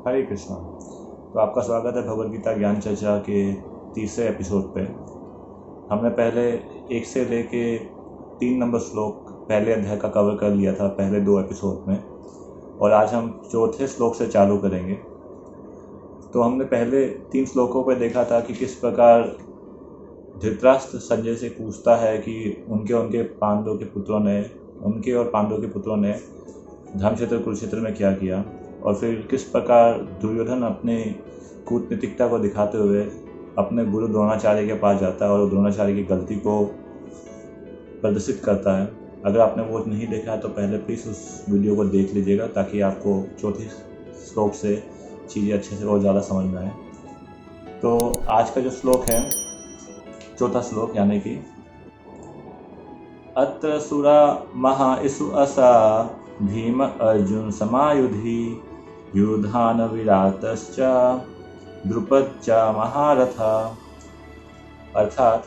हरे कृष्णा। तो आपका स्वागत है भगवद गीता ज्ञान चर्चा के तीसरे एपिसोड पे। हमने पहले 1 से लेके 3 नंबर श्लोक पहले अध्याय का कवर कर लिया था पहले 2 एपिसोड में, और आज हम चौथे श्लोक से चालू करेंगे। तो हमने पहले 3 श्लोकों पे देखा था कि किस प्रकार धृतराष्ट्र संजय से पूछता है कि उनके और पांडवों के पुत्रों ने धर्मक्षेत्र कुरुक्षेत्र में क्या किया, और फिर किस प्रकार दुर्योधन अपने कूटनीतिकता को दिखाते हुए अपने गुरु द्रोणाचार्य के पास जाता है और द्रोणाचार्य की गलती को प्रदर्शित करता है। अगर आपने वो नहीं देखा है तो पहले प्लीज़ उस वीडियो को देख लीजिएगा ताकि आपको चौथे श्लोक से चीज़ें अच्छे से और ज़्यादा समझ में आए। तो आज का जो श्लोक है, चौथा श्लोक, यानी कि अत्र सुरा महा इसु असा भीम अर्जुन समायुधि युधान विराटश्च द्रुपद महारथा। अर्थात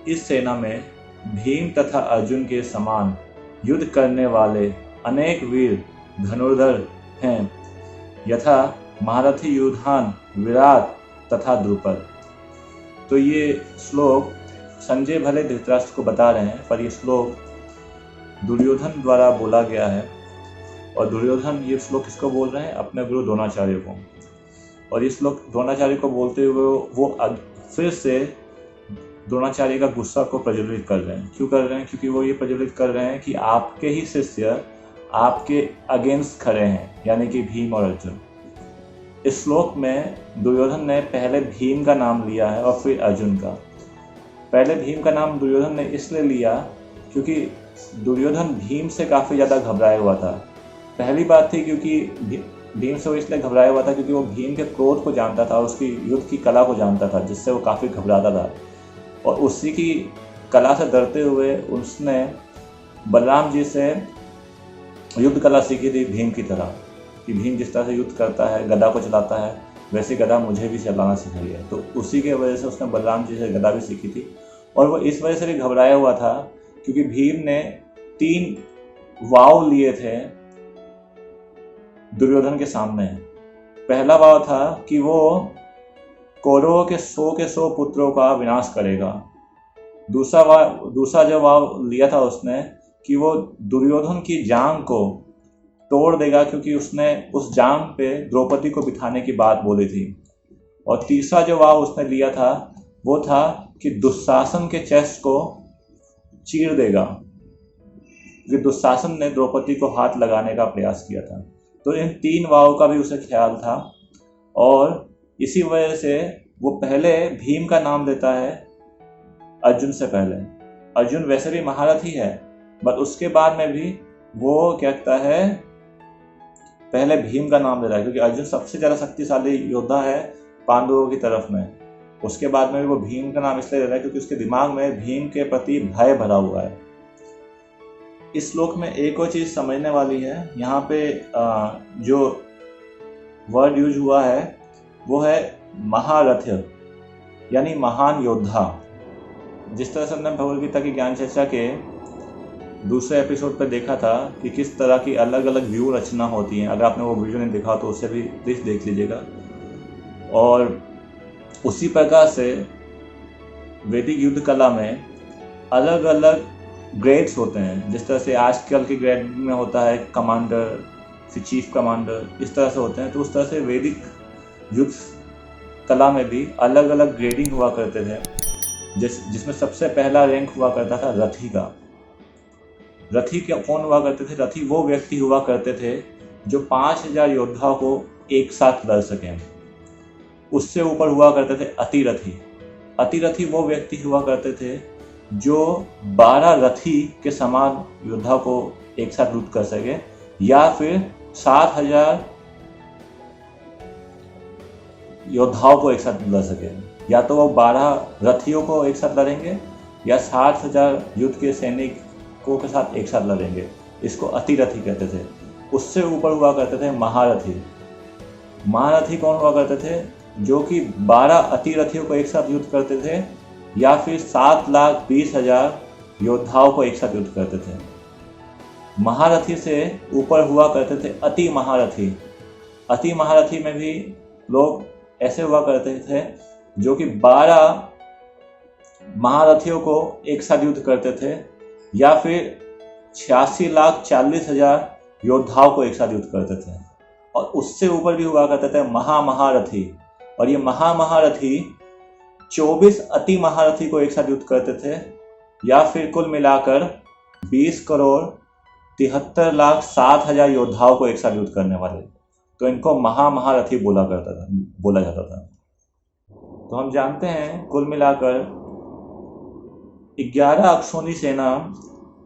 इस सेना में भीम तथा अर्जुन के समान युद्ध करने वाले अनेक वीर धनुर्धर हैं, यथा महारथी युधान, विराट तथा द्रुपद। तो ये श्लोक संजय भले धृतराष्ट्र को बता रहे हैं, पर ये श्लोक दुर्योधन द्वारा बोला गया है। और दुर्योधन ये श्लोक किसको बोल रहे हैं? अपने गुरु द्रोणाचार्य को। और ये श्लोक द्रोणाचार्य को बोलते हुए वो फिर से द्रोणाचार्य का गुस्सा को प्रज्वलित कर रहे हैं। क्यों कर रहे हैं? क्योंकि वो ये प्रज्वलित कर रहे हैं कि आपके ही शिष्य आपके अगेंस्ट खड़े हैं, यानी कि भीम और अर्जुन। इस श्लोक में दुर्योधन ने पहले भीम का नाम लिया है और फिर अर्जुन का। पहले भीम का नाम दुर्योधन ने इसलिए लिया क्योंकि दुर्योधन भीम से काफ़ी ज़्यादा घबराया हुआ था। पहली बात थी क्योंकि भीम से वो इसलिए घबराया हुआ था क्योंकि वो भीम के क्रोध को जानता था, उसकी युद्ध की कला को जानता था, जिससे वो काफ़ी घबराता था। और उसी की कला से डरते हुए उसने बलराम जी से युद्ध कला सीखी थी, भीम की तरह, कि भीम जिस तरह से युद्ध करता है, गदा को चलाता है, वैसे गदा मुझे भी चलाना सिखाई है। तो उसी के वजह से उसने बलराम जी से गदा भी सीखी थी। और वो इस वजह से भी घबराया हुआ था क्योंकि भीम ने 3 वाव लिए थे दुर्योधन के सामने। पहला वाव था कि वो कौरवों के 100 पुत्रों का विनाश करेगा। दूसरा जो वाव लिया था उसने कि वो दुर्योधन की जांघ को तोड़ देगा, क्योंकि उसने उस जांघ पे द्रौपदी को बिठाने की बात बोली थी। और तीसरा जो वाव उसने लिया था वो था कि दुशासन के चेस्ट को चीर देगा, क्योंकि दुशासन ने द्रौपदी को हाथ लगाने का प्रयास किया था। तो इन 3 वाव का भी उसे ख्याल था, और इसी वजह से वो पहले भीम का नाम लेता है अर्जुन से पहले। अर्जुन वैसे भी महारथी है, बट उसके बाद में भी वो क्या कहता है, पहले भीम का नाम ले रहा है, क्योंकि अर्जुन सबसे ज़्यादा शक्तिशाली योद्धा है पांडवों की तरफ में। उसके बाद में भी वो भीम का नाम इसलिए ले रहा है क्योंकि उसके दिमाग में भीम के प्रति भय भरा हुआ है। इस श्लोक में एक और चीज़ समझने वाली है। यहाँ पे जो वर्ड यूज हुआ है वो है महारथ, यानी महान योद्धा। जिस तरह से हमने भगवद गीता की ज्ञान चर्चा के दूसरे एपिसोड पे देखा था कि किस तरह की अलग अलग व्यू रचना होती हैं। अगर आपने वो वीडियो नहीं देखा तो उसे भी प्लीज़ देख लीजिएगा। और उसी प्रकार से वैदिक युद्ध कला में अलग अलग ग्रेड्स होते हैं। जिस तरह से आजकल के ग्रेड में होता है कमांडर, फिर चीफ कमांडर, इस तरह से होते हैं। तो उस तरह से वैदिक युद्ध कला में भी अलग अलग ग्रेडिंग हुआ करते थे, जिसमें सबसे पहला रैंक हुआ करता था रथी का। रथी क्या कौन हुआ करते थे? रथी वो व्यक्ति हुआ करते थे जो 5000 योद्धाओं को एक साथ लड़ सकें। उससे ऊपर हुआ करते थे अतिरथी। अतिरथी वो व्यक्ति हुआ करते थे जो 12 रथी के समान योद्धा को एक साथ युद्ध कर सके, या फिर 7000 योद्धाओं को एक साथ लड़ सके। या तो वो 12 रथियों को एक साथ लड़ेंगे या 60,000 युद्ध के सैनिकों के साथ एक साथ लड़ेंगे। इसको अतिरथी कहते थे। उससे ऊपर हुआ करते थे महारथी। महारथी कौन हुआ करते थे? जो कि 12 अतिरथियों को एक साथ युद्ध करते थे, या फिर 7,20,000 योद्धाओं को एक साथ युद्ध करते थे। महारथी से ऊपर हुआ करते थे अति महारथी, अति महारथी में भी लोग ऐसे हुआ करते थे जो कि 12 महारथियों को एक साथ युद्ध करते थे, या फिर 86,40,000 योद्धाओं को एक साथ युद्ध करते थे। और उससे ऊपर भी हुआ करते थे महारथी, और ये महारथी 24 अति महारथी को एक साथ युद्ध करते थे, या फिर कुल मिलाकर 20,73,07,000 योद्धाओं को एक साथ युद्ध करने वाले, तो इनको महारथी बोला जाता था। तो हम जानते हैं कुल मिलाकर 11 अक्षौणी सेना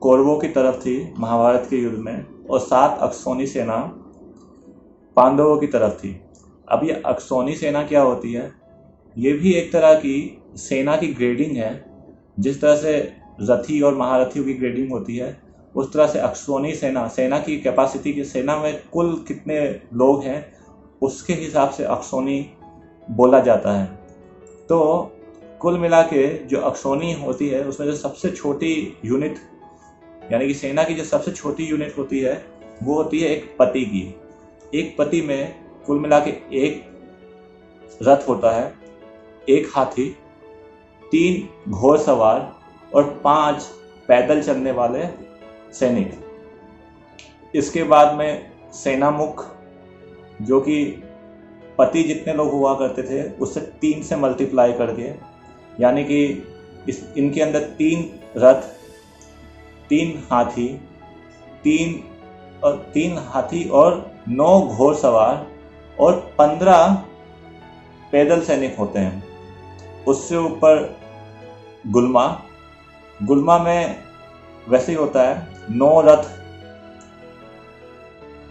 कौरवों की तरफ थी महाभारत के युद्ध में, और 7 अक्षौणी सेना पांडवों की तरफ थी। अब ये अक्षौणी सेना क्या होती है? ये भी एक तरह की सेना की ग्रेडिंग है। जिस तरह से रथी और महारथियों की ग्रेडिंग होती है, उस तरह से अक्षौणी सेना की कैपेसिटी की, सेना में कुल कितने लोग हैं उसके हिसाब से अक्षौणी बोला जाता है। तो कुल मिला के जो अक्षौणी होती है उसमें जो सबसे छोटी यूनिट, यानी कि सेना की जो सबसे छोटी यूनिट होती है वो होती है एक पति की। एक पति में कुल मिला के एक रथ होता है, एक हाथी, 3 घोड़सवार और 5 पैदल चलने वाले सैनिक। इसके बाद में सेना मुख, जो कि पति जितने लोग हुआ करते थे उससे 3 से मल्टीप्लाई करके, यानी कि इनके अंदर 3 रथ, 3 हाथी और 9 घोड़सवार और 15 पैदल सैनिक होते हैं। उससे ऊपर गुल्मा में वैसे ही होता है 9 रथ,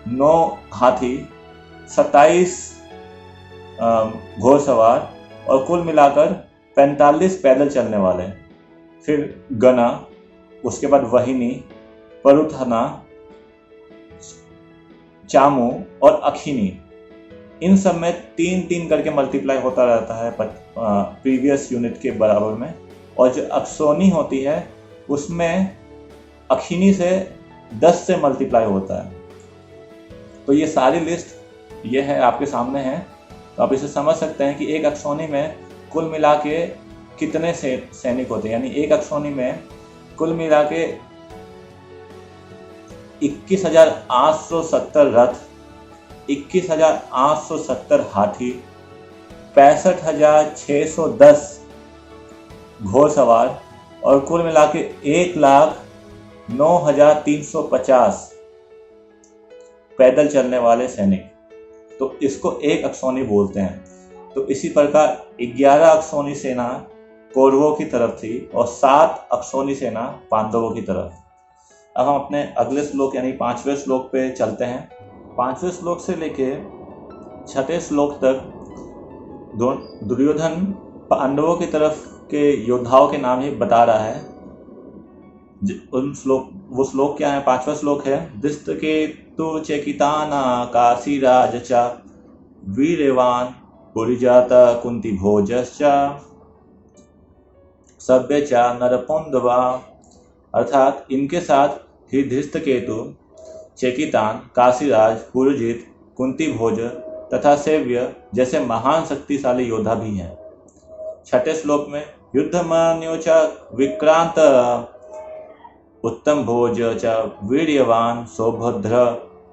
9 हाथी, 27 घोड़सवार और कुल मिलाकर 45 पैदल चलने वाले। फिर गना, उसके बाद वहिनी, परुथना, चामू और अखिनी, इन सब में 3-3 करके मल्टीप्लाई होता रहता है प्रीवियस यूनिट के बराबर में। और जो अक्षौणी होती है उसमें अखिनी से 10 से मल्टीप्लाई होता है। तो ये सारी लिस्ट ये है, आपके सामने है, तो आप इसे समझ सकते हैं कि एक अक्षौणी में कुल मिला के कितने सैनिक होते हैं। यानी एक अक्षौणी में कुल मिला के 21,870 रथ, 21,870 हाथी, 65,610 घोड़सवार और कुल मिला के 1,09,350 पैदल चलने वाले सैनिक। तो इसको एक अक्षौणी बोलते हैं। तो इसी प्रकार 11 अक्षौणी सेना कौरवों की तरफ थी और 7 अक्षौणी सेना पांडवों की तरफ। अब हम अपने अगले श्लोक यानी 5वें श्लोक पे चलते हैं। 5वें श्लोक से लेके 6ठे श्लोक तक दुर्योधन पांडवों की तरफ के योद्धाओं के नाम ही बता रहा है। वो श्लोक क्या है? 5वां श्लोक है, धृष्टकेतु चेकिताना काशीराज च वीर्यवान पुरीजाता कुंती भोजश्च सभ्य च नरपौंडवा। अर्थात इनके साथ ही धृष्टकेतु, चेकितान, काशीराज, पुरुजित, कुंती भोज तथा सेव्य जैसे महान शक्तिशाली योद्धा भी हैं। 6ठे श्लोक में युद्धमान्यो च विक्रांत उत्तम भोज च वीर्यवान सौभद्र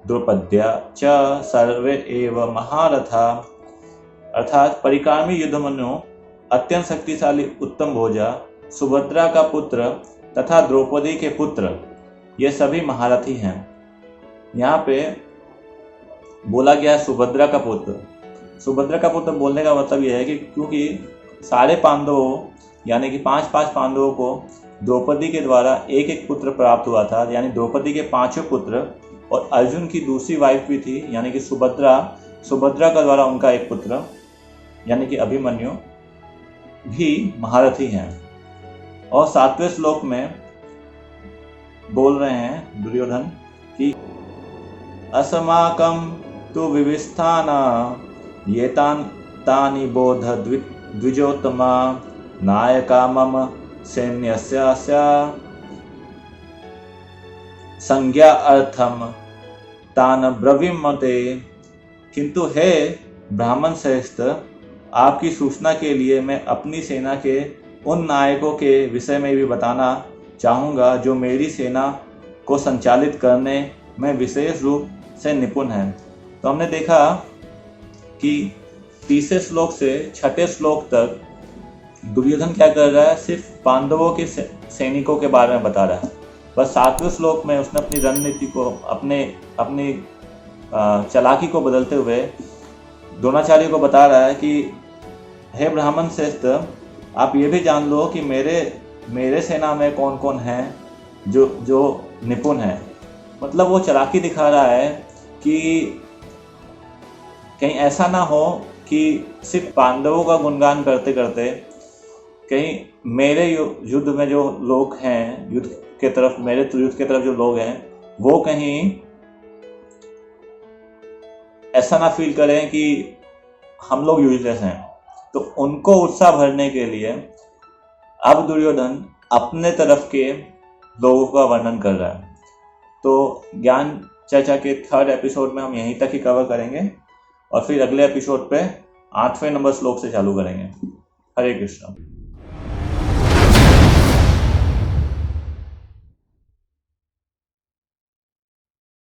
द्रौपद्या च सर्वे एव महारथा। अर्थात परिकामी युद्धमनु, अत्यंत शक्तिशाली उत्तम भोजा, सुभद्रा का पुत्र तथा द्रौपदी के पुत्र, ये सभी महारथी हैं। यहाँ पे बोला गया है सुभद्रा का पुत्र। सुभद्रा का पुत्र बोलने का मतलब यह है कि क्योंकि सारे पांडवों यानी कि 5-5 पांडवों को द्रौपदी के द्वारा एक एक पुत्र प्राप्त हुआ था, यानी द्रौपदी के 5 पुत्र, और अर्जुन की दूसरी वाइफ भी थी यानी कि सुभद्रा का द्वारा उनका एक पुत्र यानी कि अभिमन्यु भी महारथी हैं। और 7वें श्लोक में बोल रहे हैं दुर्योधन कि अस्माकं तु विविस्थाना ये तानि बोध द्विजोत्तमा नायका मम सैन्यस्य संज्ञा अर्थम तान ब्रवीमते किंतु हे ब्राह्मण श्रेष्ठ, आपकी सूचना के लिए मैं अपनी सेना के उन नायकों के विषय में भी बताना चाहूँगा जो मेरी सेना को संचालित करने में विशेष रूप से निपुण हैं। तो हमने देखा कि 30वें श्लोक से 6ठे श्लोक तक दुर्योधन क्या कर रहा है, सिर्फ पांडवों के सैनिकों के बारे में बता रहा है। बस 7वें श्लोक में उसने अपनी रणनीति को, अपनी चालाकी को बदलते हुए द्रोणाचार्य को बता रहा है कि हे ब्राह्मण श्रेष्ठ, आप ये भी जान लो कि मेरे सेना में कौन कौन हैं जो निपुण हैं। मतलब वो चालाकी दिखा रहा है कि कहीं ऐसा ना हो कि सिर्फ पांडवों का गुणगान करते करते कहीं मेरे युद्ध में जो लोग हैं, युद्ध के तरफ जो लोग हैं, वो कहीं ऐसा ना फील करें कि हम लोग यूजलेस हैं। तो उनको उत्साह भरने के लिए अब दुर्योधन अपने तरफ के लोगों का वर्णन कर रहा है। तो ज्ञान चर्चा के 3rd एपिसोड में हम यहीं तक ही कवर करेंगे और फिर अगले एपिसोड पे 8वें नंबर श्लोक से चालू करेंगे। हरे कृष्ण।